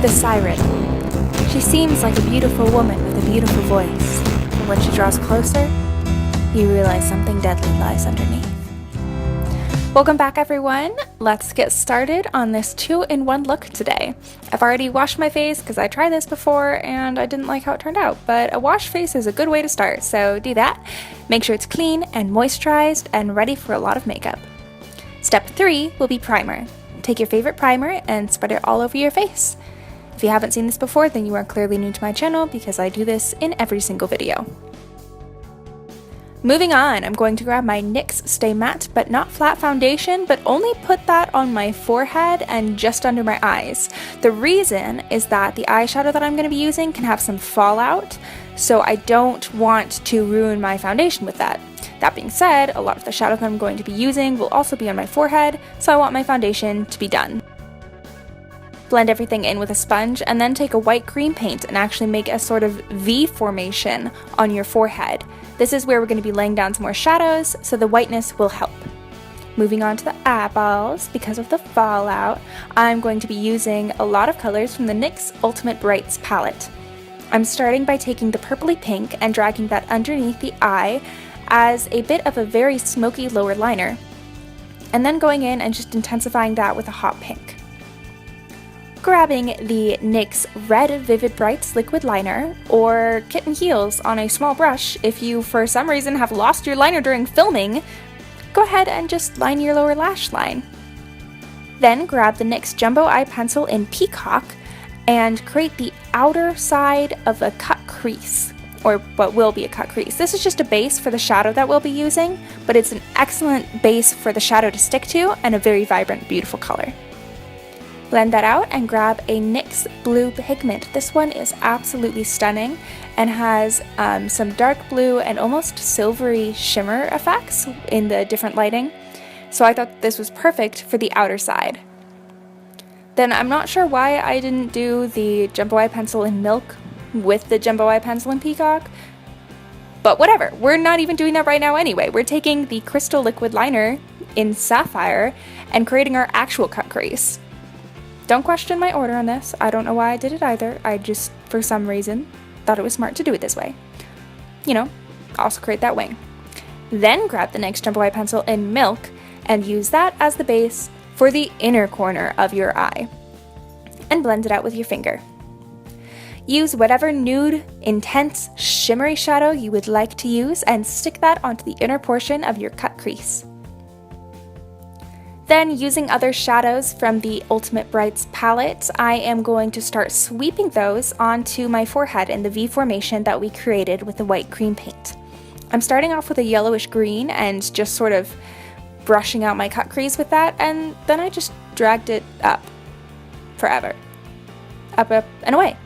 the Siren. She seems like a beautiful woman with a beautiful voice, but when she draws closer, you realize something deadly lies underneath. Welcome back, everyone. Let's get started on this 2-in-1 look today. I've already washed my face because I tried this before and I didn't like how it turned out, but a washed face is a good way to start, so do that. Make sure it's clean and moisturized and ready for a lot of makeup. Step 3 will be primer. Take your favorite primer and spread it all over your face. If you haven't seen this before, then you are clearly new to my channel because I do this in every single video. Moving on, I'm going to grab my NYX Stay Matte but Not Flat foundation, but only put that on my forehead and just under my eyes. The reason is that the eyeshadow that I'm going to be using can have some fallout, so I don't want to ruin my foundation with that. That being said, a lot of the shadow that I'm going to be using will also be on my forehead, so I want my foundation to be done. Blend everything in with a sponge and then take a white cream paint and actually make a sort of V formation on your forehead. This is where we're going to be laying down some more shadows, so the whiteness will help. Moving on to the eyeballs, because of the fallout, I'm going to be using a lot of colors from the NYX Ultimate Brights palette. I'm starting by taking the purpley pink and dragging that underneath the eye as a bit of a very smoky lower liner, and then going in and just intensifying that with a hot pink. Grabbing the NYX Red Vivid Brights liquid liner, or Kitten Heels on a small brush if you for some reason have lost your liner during filming, go ahead and just line your lower lash line. Then grab the NYX Jumbo Eye Pencil in Peacock and create the outer side of a cut crease, or what will be a cut crease. This is just a base for the shadow that we'll be using, but it's an excellent base for the shadow to stick to and a very vibrant, beautiful color. Blend that out and grab a NYX Blue pigment. This one is absolutely stunning and has some dark blue and almost silvery shimmer effects in the different lighting. So I thought this was perfect for the outer side. Then I'm not sure why I didn't do the Jumbo Eye Pencil in Milk with the Jumbo Eye Pencil in Peacock. But whatever, we're not even doing that right now anyway. We're taking the Crystal Liquid Liner in Sapphire and creating our actual cut crease. Don't question my order on this. I don't know why I did it either. I just, for some reason, thought it was smart to do it this way. You know, also create that wing. Then grab the NYX Jumbo Eye Pencil in Milk and use that as the base for the inner corner of your eye. And blend it out with your finger. Use whatever nude, intense, shimmery shadow you would like to use and stick that onto the inner portion of your cut crease. Then, using other shadows from the Ultimate Brights palette, I am going to start sweeping those onto my forehead in the V formation that we created with the white cream paint. I'm starting off with a yellowish green and just sort of brushing out my cut crease with that, and then I just dragged it up forever. Up, up, and away.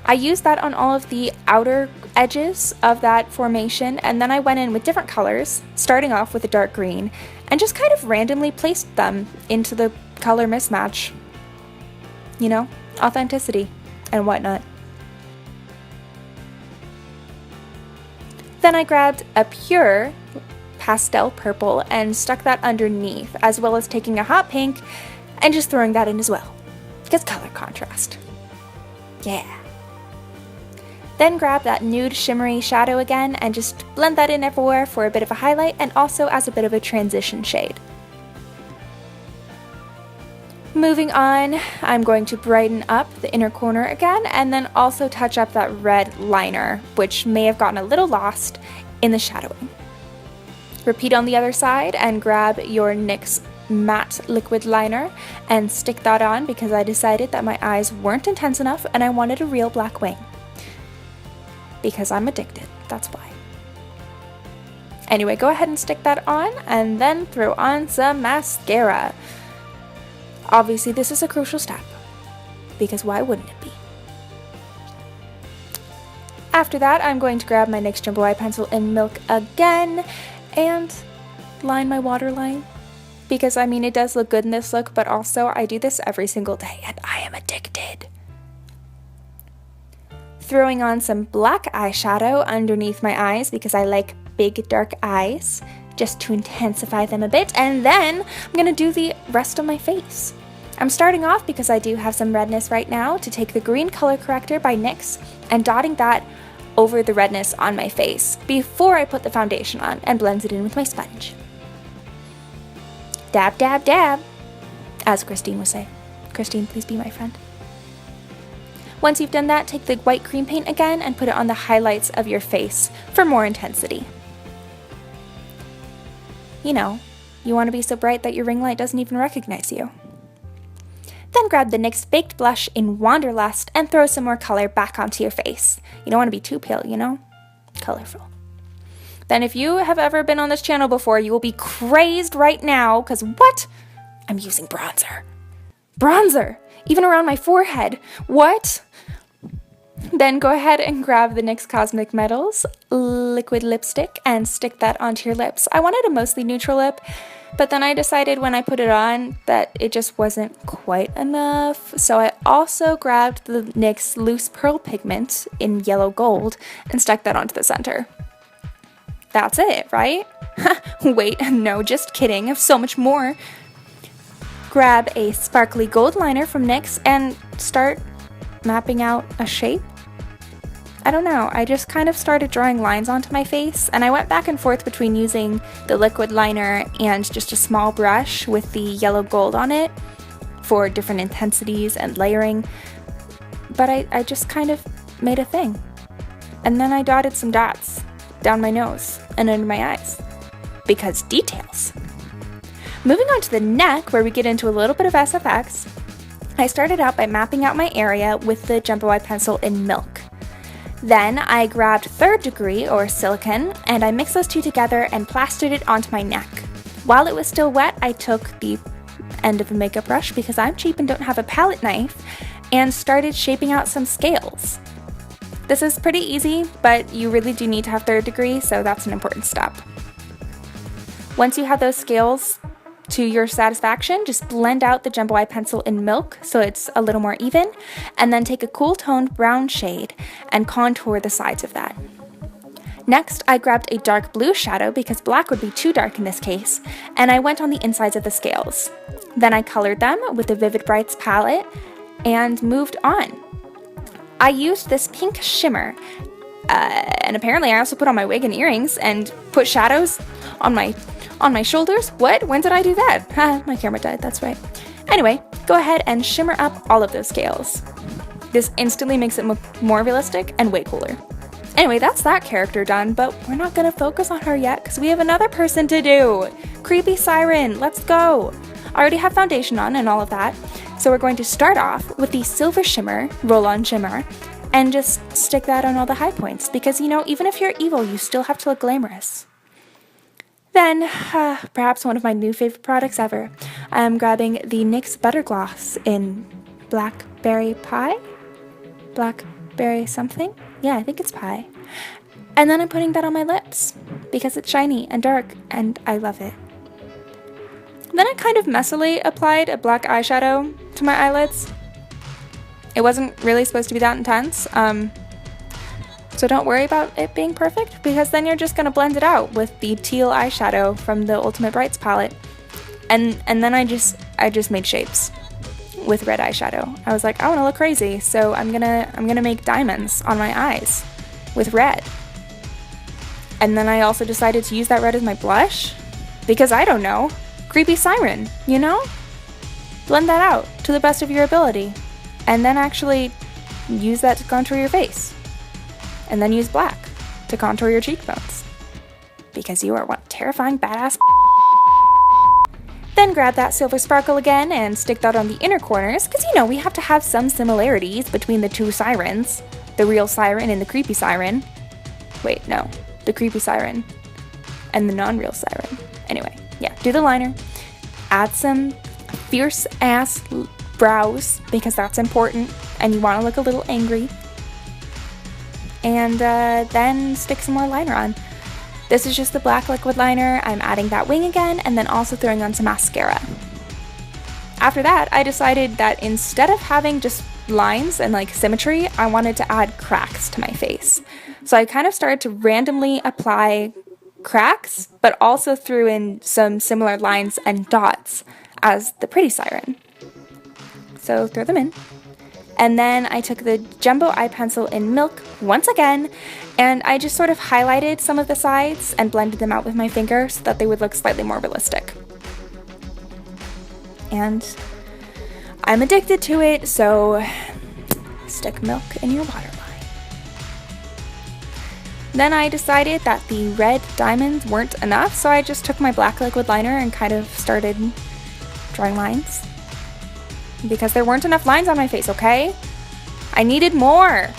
I used that on all of the outer edges of that formation, and then I went in with different colors, starting off with a dark green, and just kind of randomly placed them into the color mismatch. You know, authenticity and whatnot. Then I grabbed a pure pastel purple and stuck that underneath, as well as taking a hot pink and just throwing that in as well, because color contrast. Yeah. Then grab that nude shimmery shadow again and just blend that in everywhere for a bit of a highlight and also as a bit of a transition shade. Moving on, I'm going to brighten up the inner corner again and then also touch up that red liner, which may have gotten a little lost in the shadowing. Repeat on the other side and grab your NYX matte liquid liner and stick that on because I decided that my eyes weren't intense enough and I wanted a real black wing. Because I'm addicted, that's why. Anyway, go ahead and stick that on and then throw on some mascara. Obviously, this is a crucial step, because why wouldn't it be? After that, I'm going to grab my NYX Jumbo Eye Pencil in Milk again and line my waterline. Because, I mean, it does look good in this look, but also I do this every single day and I am addicted. Throwing on some black eyeshadow underneath my eyes because I like big dark eyes, just to intensify them a bit, and then I'm gonna do the rest of my face. I'm starting off, because I do have some redness right now, to take the green color corrector by NYX and dotting that over the redness on my face before I put the foundation on and blends it in with my sponge. Dab, dab, dab, as Christine would say. Christine, please be my friend. Once you've done that, take the white cream paint again and put it on the highlights of your face for more intensity. You know, you want to be so bright that your ring light doesn't even recognize you. Then grab the NYX Baked Blush in Wanderlust and throw some more color back onto your face. You don't want to be too pale, you know? Colorful. Then if you have ever been on this channel before, you will be crazed right now, because what? I'm using bronzer. Bronzer! Even around my forehead. What? Then go ahead and grab the NYX Cosmic Metals liquid lipstick and stick that onto your lips. I wanted a mostly neutral lip, but then I decided when I put it on that it just wasn't quite enough. So I also grabbed the NYX Loose Pearl Pigment in Yellow Gold and stuck that onto the center. That's it, right? Wait, no, just kidding. I have so much more. Grab a sparkly gold liner from NYX and start mapping out a shape. I don't know, I just kind of started drawing lines onto my face, and I went back and forth between using the liquid liner and just a small brush with the yellow gold on it for different intensities and layering, but I just kind of made a thing. And then I dotted some dots down my nose and under my eyes, because details. Moving on to the neck, where we get into a little bit of SFX, I started out by mapping out my area with the Jumbo Eye pencil in Milk. Then I grabbed 3rd degree, or silicone, and I mixed those two together and plastered it onto my neck. While it was still wet, I took the end of a makeup brush, because I'm cheap and don't have a palette knife, and started shaping out some scales. This is pretty easy, but you really do need to have 3rd degree, so that's an important step. Once you have those scales to your satisfaction, just blend out the Jumbo Eye pencil in Milk so it's a little more even, and then take a cool toned brown shade and contour the sides of that. Next, I grabbed a dark blue shadow, because black would be too dark in this case, and I went on the insides of the scales. Then I colored them with the Vivid Brights palette and moved on. I used this pink shimmer, and apparently I also put on my wig and earrings and put shadows on my shoulders. What? When did I do that? My camera died, that's right. Anyway, go ahead and shimmer up all of those scales. This instantly makes it look more realistic and way cooler. Anyway, that's that character done, but we're not gonna focus on her yet because we have another person to do. Creepy Siren, let's go. I already have foundation on and all of that, so we're going to start off with the Silver Shimmer, Roll-On Shimmer, and just stick that on all the high points, because, you know, even if you're evil, you still have to look glamorous. Then, perhaps one of my new favorite products ever, I'm grabbing the NYX Butter Gloss in Blackberry Pie? Blackberry something? Yeah, I think it's pie. And then I'm putting that on my lips, because it's shiny and dark, and I love it. Then I kind of messily applied a black eyeshadow to my eyelids. It wasn't really supposed to be that intense, so don't worry about it being perfect, because then you're just going to blend it out with the teal eyeshadow from the Ultimate Brights palette. And then I just made shapes with red eyeshadow. I was like, I want to look crazy, so I'm gonna make diamonds on my eyes with red. And then I also decided to use that red as my blush, because I don't know, Creepy Siren, you know? Blend that out to the best of your ability, and then actually use that to contour your face. And then use black to contour your cheekbones, because you are one terrifying badass. Then grab that silver sparkle again and stick that on the inner corners, because, you know, we have to have some similarities between the two sirens, the real siren and the creepy siren. Wait, no, the creepy siren and the non-real siren. Anyway, yeah, do the liner, add some fierce ass brows, because that's important and you want to look a little angry. And then stick some more liner on. This is just the black liquid liner. I'm adding that wing again, and then also throwing on some mascara. After that, I decided that instead of having just lines and like symmetry, I wanted to add cracks to my face. So I kind of started to randomly apply cracks, but also threw in some similar lines and dots as the pretty siren. so throw them in. And then I took the jumbo eye pencil in milk once again, and I just sort of highlighted some of the sides and blended them out with my finger so that they would look slightly more realistic. And I'm addicted to it, so stick milk in your waterline. Then I decided that the red diamonds weren't enough, so I just took my black liquid liner and kind of started drawing lines. Because there weren't enough lines on my face, okay? I needed more!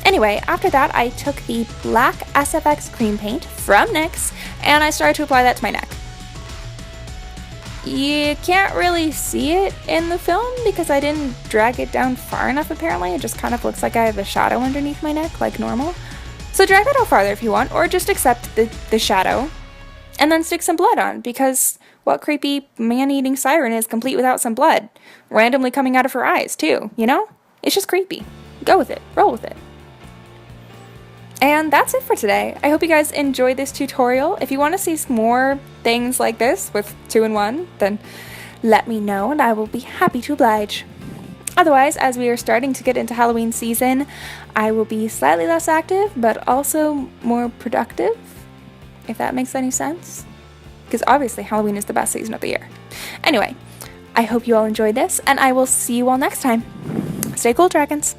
Anyway, after that I took the black SFX cream paint from NYX and I started to apply that to my neck. You can't really see it in the film because I didn't drag it down far enough apparently. It just kind of looks like I have a shadow underneath my neck like normal. So drag that out farther if you want, or just accept the shadow and then stick some blood on, because what creepy man-eating siren is complete without some blood randomly coming out of her eyes too, you know? It's just creepy. Go with it. Roll with it. And that's it for today. I hope you guys enjoyed this tutorial. If you want to see some more things like this with 2-in-1, then let me know and I will be happy to oblige. Otherwise, as we are starting to get into Halloween season, I will be slightly less active, but also more productive, if that makes any sense. Because obviously Halloween is the best season of the year. Anyway, I hope you all enjoyed this, and I will see you all next time. Stay cool, dragons!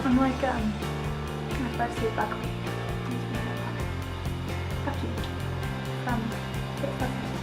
I'm like, I'm about to say buckwheat. After you. From TikTok.